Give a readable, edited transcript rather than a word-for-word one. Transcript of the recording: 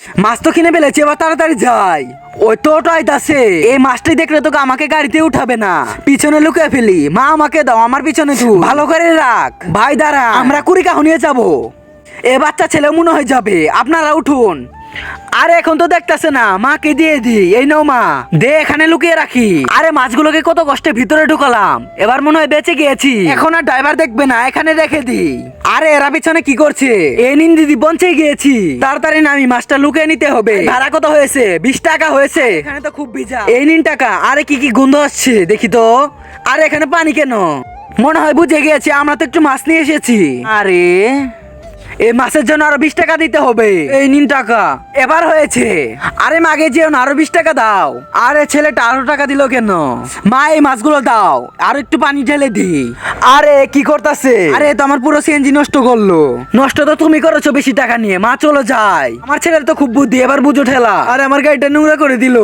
মাছ তো কিনে ফেলেছি, এবার তাড়াতাড়ি যাই। ওই তো অটো আইতাছে, এই মাছটাই দেখলে তোকে আমাকে গাড়িতে উঠাবে না, পিছনে লুকিয়ে ফেলি। মা আমাকে দাও, আমার পিছনে তুই ভালো করে রাখ। ভাই দাঁড়া, আমরা কুড়িকাহু নিয়ে যাবো। এ বাচ্চা ছেলে মনে হয়ে যাবে, আপনারা উঠুন। আরে এখন তো দেখতেছে না, মাকে দিয়ে দি। এই নাও মা, দে এখানে লুকিয়ে রাখি। আরে মাছগুলোকে কত কষ্টে ভিতরে ঢুকালাম, এবার মনে হয় বেঁচে গিয়েছি। এখন আর ড্রাইভার দেখবে না, এখানে রেখে দি। আরে এরা পিছনে কি করছে? এই নিন দিদি, বঞ্চে গিয়েছি। তাড়াতাড়ি নামি, মাছটা লুকিয়ে নিতে হবে। ভাড়া কত হয়েছে? 20 টাকা হয়েছে। এখানে তো খুব ভিজা। এই নিন টাকা। আরে কি কি গন্ধ আসছে দেখি তো। আরে এখানে পানি কেন? মনে হয় বুঝে গিয়েছি, আমরা তো একটু মাছ নিয়ে এসেছি। আরে এই মাছের জন্য আরো 20 টাকা দিতে হবে। এই নিন টাকা, এবার হয়েছে। আরে মাগে যেও না, আরো 20 টাকা দাও। আরে ছেলেটা আরো টাকা দিল কেন? মা এই মাছগুলো দাও, আর একটু পানি ঢেলে দি। আরে কি করতেছে? আরে তো আমার পুরো সিএনজি নষ্ট করলো। নষ্ট তো তুমি করেছো বেশি টাকা নিয়ে। মা চলো যাই। আমার ছেলের তো খুব বুদ্ধি, এবার বুঝো ঠেলা। আরে আমার গাড়িটা নোংরা করে দিল।